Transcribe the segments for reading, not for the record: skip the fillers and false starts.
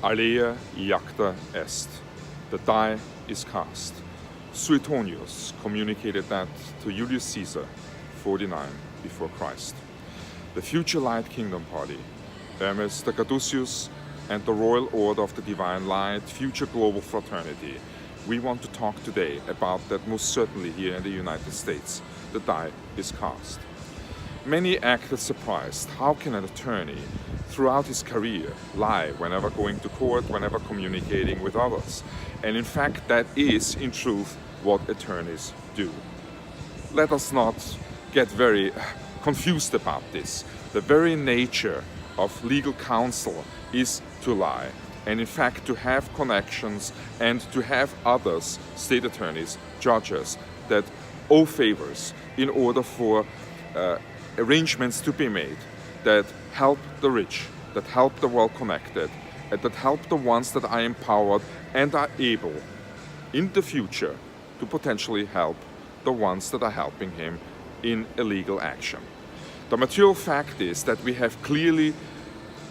Alea iacta est. The die is cast. Suetonius communicated that to Julius Caesar, 49 before Christ. The future Light Kingdom Party, Hermes the Caduceus, and the Royal Order of the Divine Light, future global fraternity. We want to talk today about that most certainly here in the United States. The die is cast. Many acted surprised. How can an attorney throughout his career lie whenever going to court, whenever communicating with others? And in fact, that is in truth what attorneys do. Let us not get very confused about this. The very nature of legal counsel is to lie, and in fact to have connections and to have others, state attorneys, judges, that owe favors in order for arrangements to be made that help the rich, that help the well-connected, and that help the ones that are empowered and are able in the future to potentially help the ones that are helping him in illegal action. The material fact is that we have clearly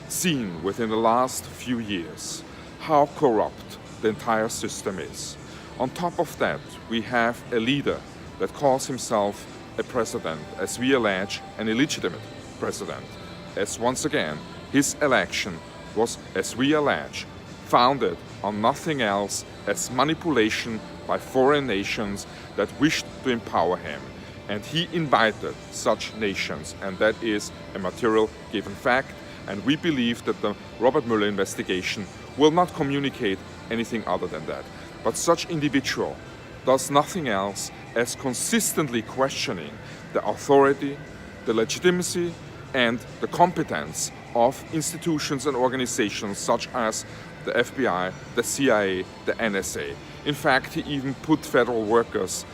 seen within the last few years how corrupt the entire system is. On top of that, we have a leader that calls himself a president, as we allege, an illegitimate president, as once again, his election was, as we allege, founded on nothing else as manipulation by foreign nations that wished to empower him. And he invited such nations, and that is a material given fact. And we believe that the Robert Mueller investigation will not communicate anything other than that. But such individual does nothing else as consistently questioning the authority, the legitimacy, and the competence of institutions and organizations such as the FBI, the CIA, the NSA. In fact, he even put federal workers,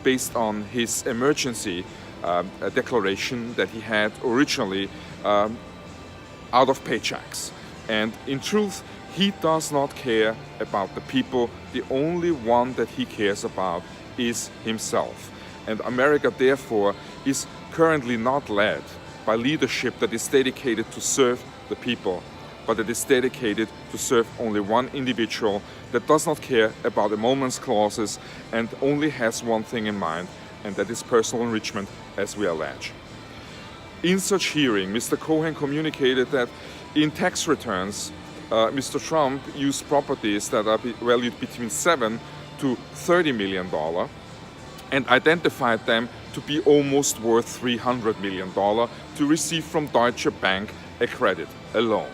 based on his emergency declaration that he had originally, out of paychecks. And in truth, he does not care about the people. The only one that he cares about is himself. And America, therefore, is currently not led by leadership that is dedicated to serve the people, but that is dedicated to serve only one individual that does not care about emoluments clauses and only has one thing in mind, and that is personal enrichment, as we allege. In such hearing, Mr. Cohen communicated that in tax returns, Mr. Trump used properties that are valued between $7 to $30 million and identified them to be almost worth $300 million to receive from Deutsche Bank a credit, a loan.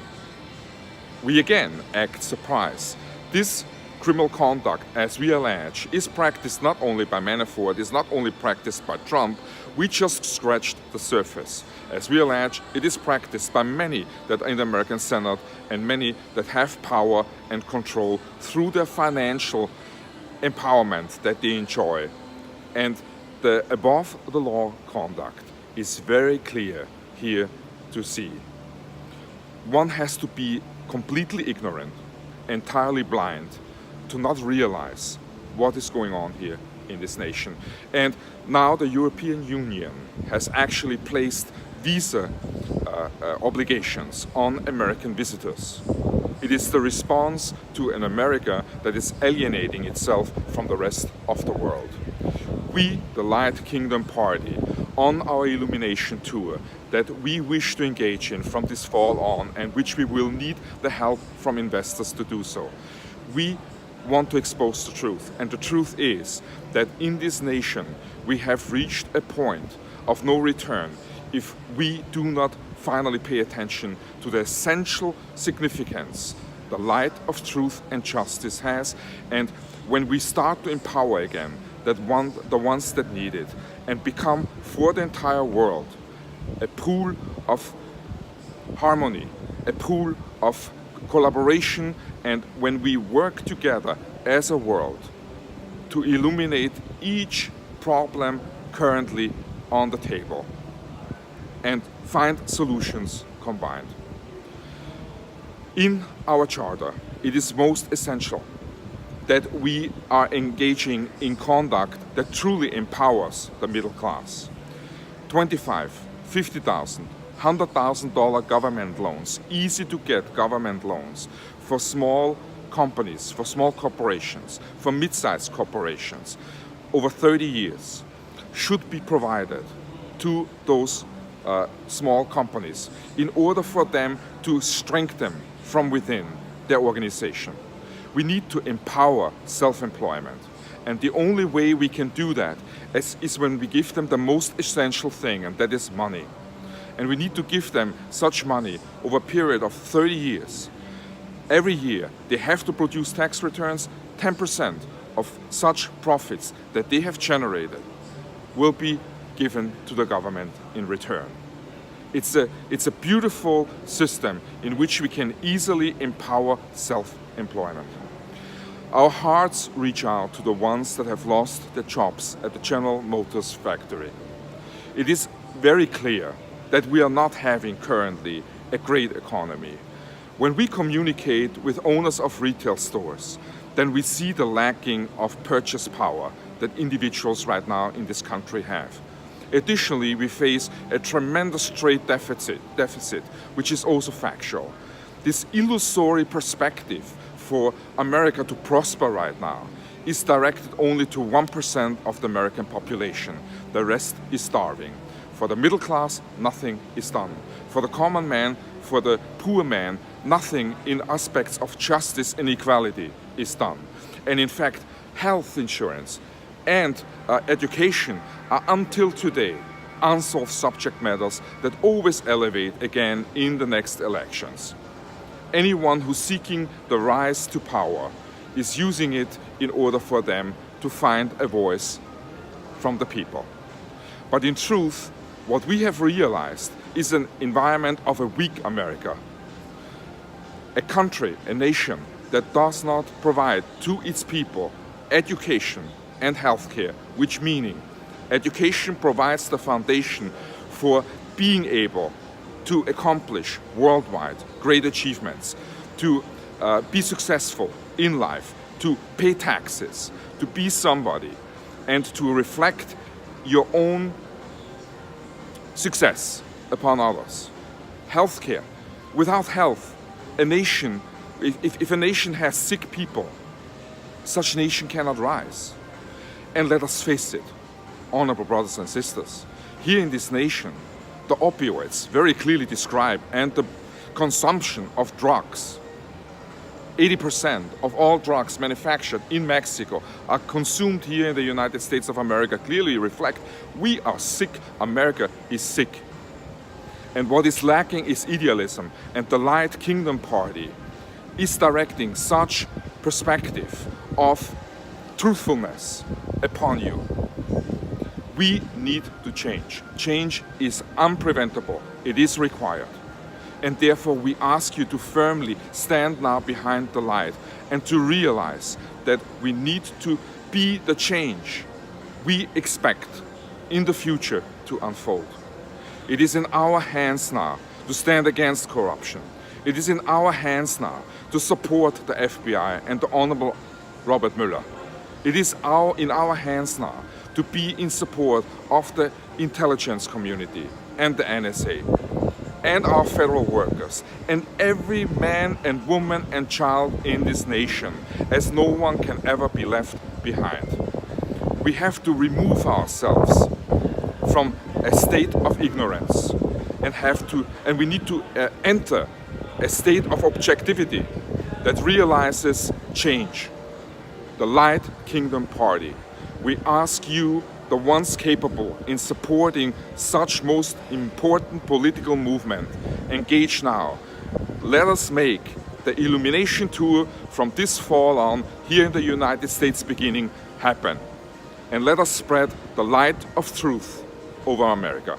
We again act surprised. This criminal conduct, as we allege, is practiced not only by Manafort, is not only practiced by Trump. We just scratched the surface. As we allege, it is practiced by many that are in the American Senate and many that have power and control through their financial empowerment that they enjoy. And the above the law conduct is very clear here to see. One has to be completely ignorant, entirely blind, to not realize what is going on here in this nation. And now the European Union has actually placed visa obligations on American visitors. It is the response to an America that is alienating itself from the rest of the world. We, the Light Kingdom Party, on our Illumination tour that we wish to engage in from this fall on, and which we will need the help from investors to do so, we want to expose the truth. And the truth is that in this nation we have reached a point of no return if we do not finally pay attention to the essential significance the light of truth and justice has, and when we start to empower again the ones that need it, and become for the entire world a pool of harmony, a pool of collaboration, and when we work together as a world to illuminate each problem currently on the table and find solutions combined. In our charter, it is most essential that we are engaging in conduct that truly empowers the middle class. 25, 50,000, $100,000 government loans, easy to get government loans for small companies, for small corporations, for mid-sized corporations, over 30 years, should be provided to those small companies in order for them to strengthen from within their organization. We need to empower self-employment. And the only way we can do that is when we give them the most essential thing, and that is money. And we need to give them such money over a period of 30 years. Every year, they have to produce tax returns. 10% of such profits that they have generated will be given to the government in return. It's a beautiful system in which we can easily empower self-employment. Our hearts reach out to the ones that have lost their jobs at the General Motors factory. It is very clear that we are not having currently a great economy. When we communicate with owners of retail stores, then we see the lacking of purchase power that individuals right now in this country have. Additionally, we face a tremendous trade deficit, which is also factual. This illusory perspective for America to prosper right now is directed only to 1% of the American population. The rest is starving. For the middle class, nothing is done. For the common man, for the poor man, nothing in aspects of justice and equality is done. And in fact, health insurance and education are until today unsolved subject matters that always elevate again in the next elections. Anyone who's seeking the rise to power is using it in order for them to find a voice from the people. But in truth, what we have realized is an environment of a weak America. A country, a nation that does not provide to its people education and healthcare, which meaning education provides the foundation for being able to accomplish worldwide great achievements, to be successful in life, to pay taxes, to be somebody, and to reflect your own success upon others. Healthcare. Without health, a nation, if a nation has sick people, such nation cannot rise. And let us face it, honorable brothers and sisters, here in this nation, the opioids very clearly described, and the consumption of drugs. 80% of all drugs manufactured in Mexico are consumed here in the United States of America, clearly reflect we are sick, America is sick. And what is lacking is idealism, and the Light Kingdom Party is directing such perspective of truthfulness upon you. We need to change. Change is unpreventable. It is required. And therefore we ask you to firmly stand now behind the light and to realize that we need to be the change we expect in the future to unfold. It is in our hands now to stand against corruption. It is in our hands now to support the FBI and the Honorable Robert Mueller. It is in our hands now to be in support of the intelligence community and the NSA and our federal workers and every man and woman and child in this nation, as no one can ever be left behind. We have to remove ourselves from a state of ignorance and we need to enter a state of objectivity that realizes change. The Light Kingdom Party. We ask you, the ones capable in supporting such most important political movement, engage now. Let us make the Illumination tour from this fall on here in the United States beginning happen. And let us spread the light of truth over America.